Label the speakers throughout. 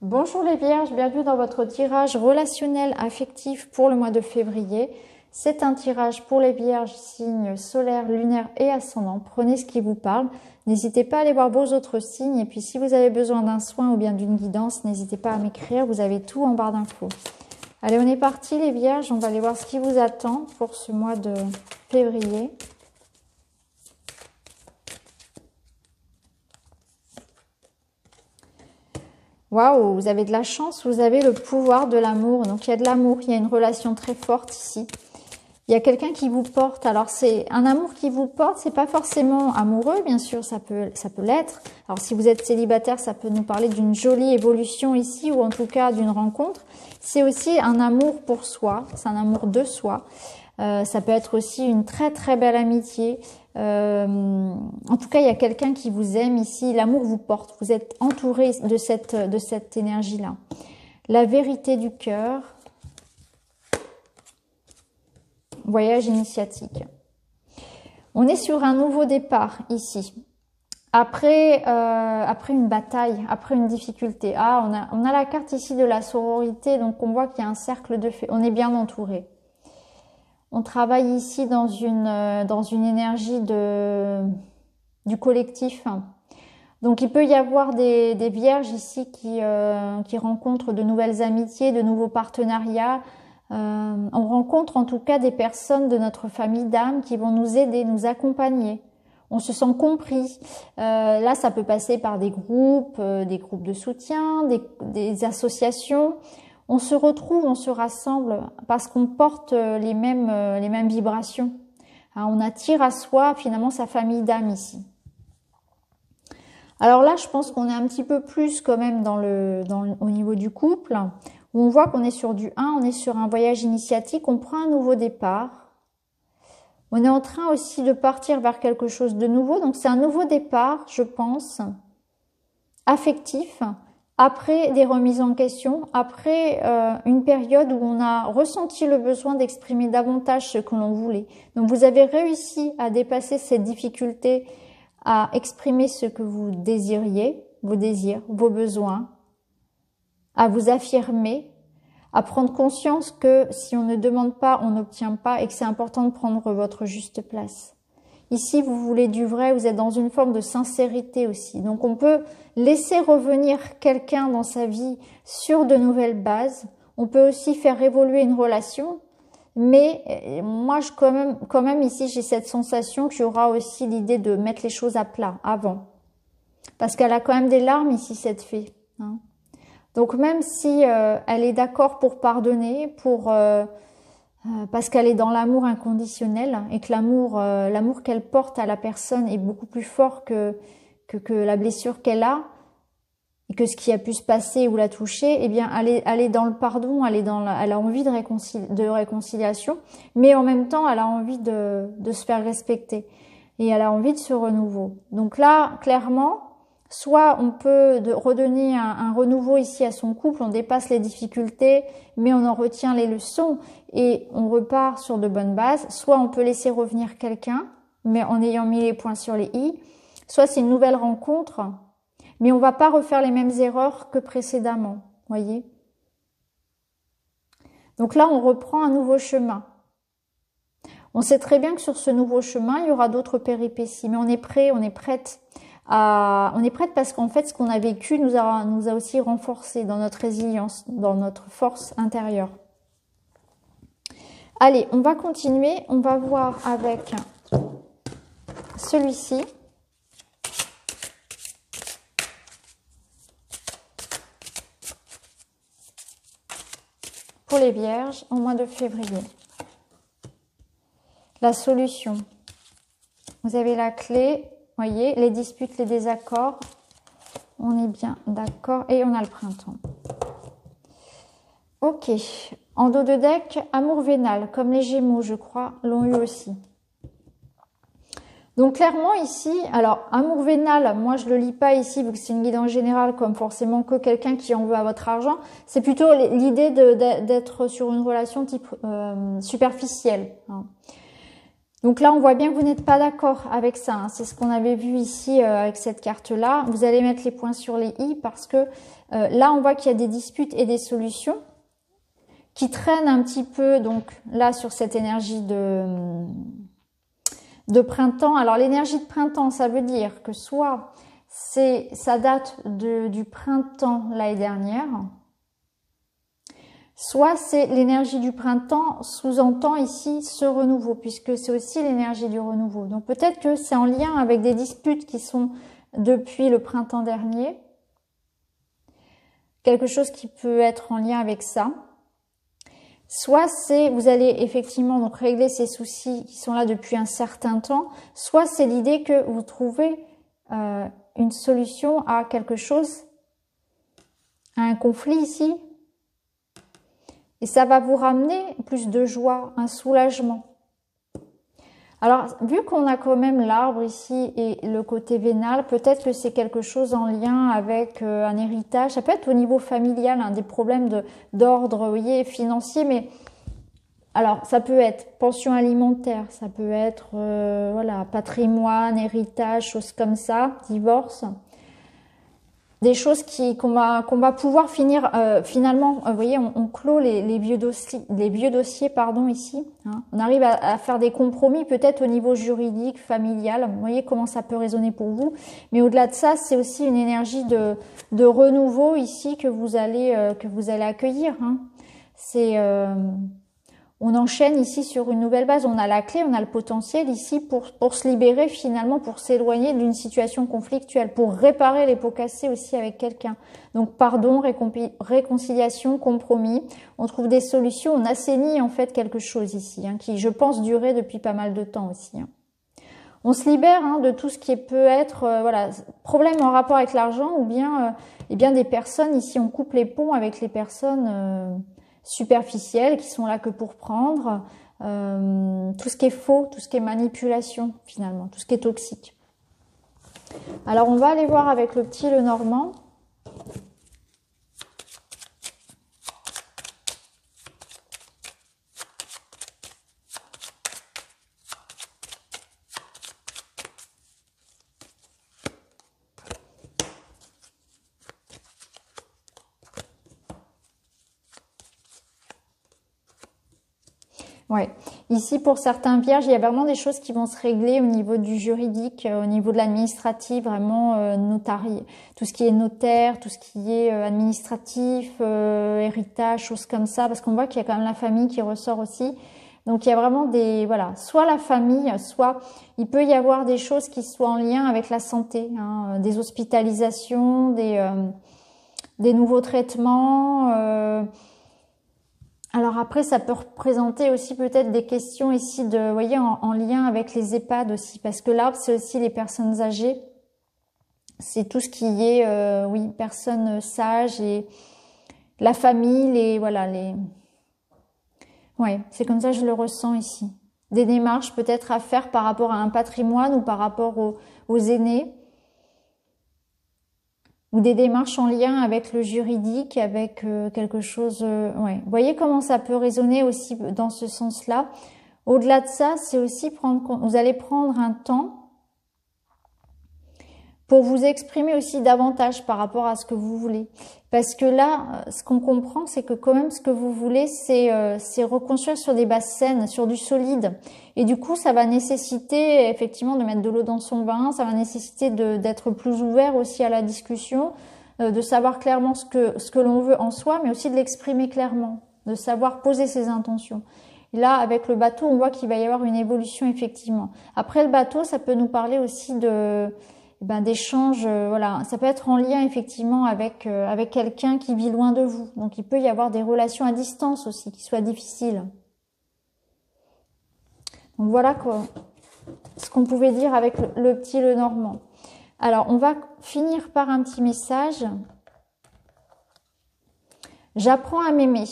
Speaker 1: Bonjour les Vierges, bienvenue dans votre tirage relationnel affectif pour le mois de février. C'est un tirage pour les Vierges, signes solaires, lunaires et ascendants. Prenez ce qui vous parle. N'hésitez pas à aller voir vos autres signes. Et puis si vous avez besoin d'un soin ou bien d'une guidance, n'hésitez pas à m'écrire. Vous avez tout en barre d'infos. Allez, on est parti les Vierges. On va aller voir ce qui vous attend pour ce mois de février. Waouh, vous avez de la chance, vous avez le pouvoir de l'amour. Donc, il y a de l'amour, il y a une relation très forte ici. Il y a quelqu'un qui vous porte. Alors, c'est un amour qui vous porte, c'est pas forcément amoureux, bien sûr, ça peut l'être. Alors, si vous êtes célibataire, ça peut nous parler d'une jolie évolution ici, ou en tout cas d'une rencontre. C'est aussi un amour pour soi, c'est un amour de soi. Ça peut être aussi une très très belle amitié. En tout cas, il y a quelqu'un qui vous aime ici. L'amour vous porte. Vous êtes entouré de cette énergie-là. La vérité du cœur. Voyage initiatique. On est sur un nouveau départ ici. Après une bataille, après une difficulté. Ah, on a la carte ici de la sororité. Donc, on voit qu'il y a un cercle de fées. On est bien entouré. On travaille ici dans une énergie du collectif. Donc, il peut y avoir des vierges ici qui rencontrent de nouvelles amitiés, de nouveaux partenariats. On rencontre en tout cas des personnes de notre famille d'âme qui vont nous aider, nous accompagner. On se sent compris. Là, ça peut passer par des groupes de soutien, des associations. On se retrouve, on se rassemble parce qu'on porte les mêmes vibrations. On attire à soi finalement sa famille d'âme ici. Alors là, je pense qu'on est un petit peu plus quand même au niveau du couple. Où on voit qu'on est sur du 1, on est sur un voyage initiatique, on prend un nouveau départ. On est en train aussi de partir vers quelque chose de nouveau. Donc c'est un nouveau départ, je pense, affectif. Après des remises en question, après une période où on a ressenti le besoin d'exprimer davantage ce que l'on voulait. Donc vous avez réussi à dépasser cette difficulté, à exprimer ce que vous désiriez, vos désirs, vos besoins, à vous affirmer, à prendre conscience que si on ne demande pas, on n'obtient pas et que c'est important de prendre votre juste place. Ici, vous voulez du vrai, vous êtes dans une forme de sincérité aussi. Donc, on peut laisser revenir quelqu'un dans sa vie sur de nouvelles bases. On peut aussi faire évoluer une relation. Mais moi, quand même ici, j'ai cette sensation qu'il y aura aussi l'idée de mettre les choses à plat avant. Parce qu'elle a quand même des larmes ici, cette fée. Donc, même si elle est d'accord pour pardonner, parce qu'elle est dans l'amour inconditionnel et que l'amour qu'elle porte à la personne est beaucoup plus fort que la blessure qu'elle a et que ce qui a pu se passer ou la toucher, eh bien, elle est dans le pardon, elle a envie de réconciliation, mais en même temps, elle a envie de se faire respecter et elle a envie de ce renouveau. Donc là, clairement, soit on peut redonner un renouveau ici à son couple, on dépasse les difficultés, mais on en retient les leçons et on repart sur de bonnes bases. Soit on peut laisser revenir quelqu'un, mais en ayant mis les points sur les i. Soit c'est une nouvelle rencontre, mais on va pas refaire les mêmes erreurs que précédemment, voyez. Donc là, on reprend un nouveau chemin. On sait très bien que sur ce nouveau chemin, il y aura d'autres péripéties, mais on est prêt, on est prête. On est prête parce qu'en fait, ce qu'on a vécu nous a aussi renforcé dans notre résilience, dans notre force intérieure. Allez, on va continuer. On va voir avec celui-ci. Pour les Vierges, au mois de février. La solution. Vous avez la clé. Voyez, les disputes, les désaccords, on est bien d'accord. Et on a le printemps. Ok. En dos de deck, amour vénal, comme les Gémeaux, je crois, l'ont eu aussi. Donc clairement ici, alors amour vénal, moi je le lis pas ici vu que c'est une guidance générale comme forcément que quelqu'un qui en veut à votre argent. C'est plutôt l'idée d'être sur une relation type superficielle. Donc là, on voit bien que vous n'êtes pas d'accord avec ça, hein. C'est ce qu'on avait vu ici avec cette carte-là. Vous allez mettre les points sur les i parce que là, on voit qu'il y a des disputes et des solutions qui traînent un petit peu, donc là, sur cette énergie de printemps. Alors, l'énergie de printemps, ça veut dire que soit ça date du printemps l'année dernière, soit c'est l'énergie du printemps, sous-entend ici ce renouveau, puisque c'est aussi l'énergie du renouveau. Donc peut-être que c'est en lien avec des disputes qui sont depuis le printemps dernier, quelque chose qui peut être en lien avec ça. Soit c'est, vous allez effectivement donc régler ces soucis qui sont là depuis un certain temps, soit c'est l'idée que vous trouvez une solution à quelque chose, à un conflit ici, et ça va vous ramener plus de joie, un soulagement. Alors, vu qu'on a quand même l'arbre ici et le côté vénal, peut-être que c'est quelque chose en lien avec un héritage. Ça peut être au niveau familial, hein, des problèmes d'ordre, vous voyez, financier, mais alors ça peut être pension alimentaire, ça peut être voilà, patrimoine, héritage, choses comme ça, divorce. Des choses qu'on va pouvoir finir finalement, vous voyez, on clôt les vieux dossiers pardon ici, hein. On arrive à faire des compromis peut-être au niveau juridique, familial. Vous voyez comment ça peut résonner pour vous. Mais au-delà de ça, c'est aussi une énergie de renouveau ici que vous allez accueillir, hein. C'est on enchaîne ici sur une nouvelle base. On a la clé, on a le potentiel ici pour se libérer finalement, pour s'éloigner d'une situation conflictuelle, pour réparer les pots cassés aussi avec quelqu'un. Donc pardon, réconciliation, compromis. On trouve des solutions, on assainit en fait quelque chose ici, hein, qui je pense durait depuis pas mal de temps aussi, hein. On se libère, hein, de tout ce qui peut être voilà, problème en rapport avec l'argent ou bien, eh bien des personnes, ici on coupe les ponts avec les personnes superficielles qui sont là que pour prendre, tout ce qui est faux, tout ce qui est manipulation finalement, tout ce qui est toxique. Alors on va aller voir avec le petit Lenormand. Ouais. Ici, pour certains vierges, il y a vraiment des choses qui vont se régler au niveau du juridique, au niveau de l'administratif, vraiment notarié. Tout ce qui est notaire, tout ce qui est administratif, héritage, choses comme ça, parce qu'on voit qu'il y a quand même la famille qui ressort aussi. Donc il y a vraiment voilà, soit la famille, soit il peut y avoir des choses qui soient en lien avec la santé, hein, des hospitalisations, des nouveaux traitements. Alors après, ça peut représenter aussi peut-être des questions ici vous voyez, en lien avec les EHPAD aussi, parce que l'arbre, c'est aussi les personnes âgées. C'est tout ce qui est, oui, personnes sages et la famille, ouais, c'est comme ça que je le ressens ici. Des démarches peut-être à faire par rapport à un patrimoine ou par rapport aux aînés. Ou des démarches en lien avec le juridique, avec quelque chose. Ouais. Vous voyez comment ça peut résonner aussi dans ce sens-là. Au-delà de ça, c'est aussi vous allez prendre un temps pour vous exprimer aussi davantage par rapport à ce que vous voulez. Parce que là, ce qu'on comprend, c'est que quand même ce que vous voulez, c'est reconstruire sur des bases saines, sur du solide. Et du coup, ça va nécessiter effectivement de mettre de l'eau dans son vin, ça va nécessiter d'être plus ouvert aussi à la discussion, de savoir clairement ce que l'on veut en soi, mais aussi de l'exprimer clairement, de savoir poser ses intentions. Et là, avec le bateau, on voit qu'il va y avoir une évolution effectivement. Après le bateau, ça peut nous parler aussi d'échanges, voilà, ça peut être en lien effectivement avec quelqu'un qui vit loin de vous. Donc il peut y avoir des relations à distance aussi qui soient difficiles. Donc voilà quoi, ce qu'on pouvait dire avec le petit Lenormand. Alors on va finir par un petit message. J'apprends à m'aimer.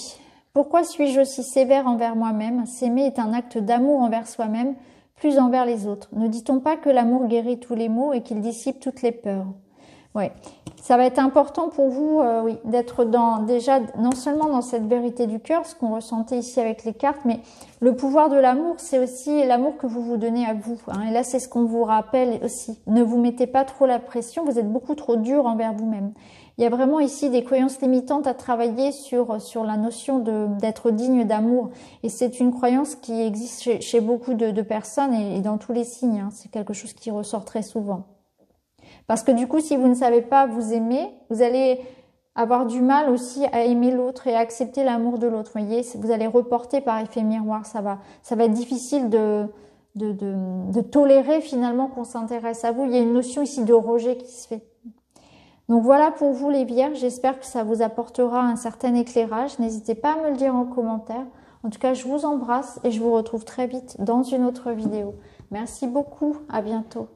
Speaker 1: Pourquoi suis-je aussi sévère envers moi-même? S'aimer est un acte d'amour envers soi-même, plus envers les autres. Ne dit-on pas que l'amour guérit tous les maux et qu'il dissipe toutes les peurs? Ouais, ça va être important pour vous, oui, d'être déjà non seulement dans cette vérité du cœur, ce qu'on ressentait ici avec les cartes, mais le pouvoir de l'amour, c'est aussi l'amour que vous vous donnez à vous. Hein, et là, c'est ce qu'on vous rappelle aussi. Ne vous mettez pas trop la pression, vous êtes beaucoup trop dur envers vous-même. Il y a vraiment ici des croyances limitantes à travailler sur la notion d'être digne d'amour. Et c'est une croyance qui existe chez beaucoup de personnes et dans tous les signes. Hein. C'est quelque chose qui ressort très souvent. Parce que du coup, si vous ne savez pas vous aimer, vous allez avoir du mal aussi à aimer l'autre et à accepter l'amour de l'autre. Vous voyez, vous allez reporter par effet miroir. Ça va être difficile de tolérer finalement qu'on s'intéresse à vous. Il y a une notion ici de rejet qui se fait. Donc voilà pour vous les Vierges. J'espère que ça vous apportera un certain éclairage. N'hésitez pas à me le dire en commentaire. En tout cas, je vous embrasse et je vous retrouve très vite dans une autre vidéo. Merci beaucoup. À bientôt.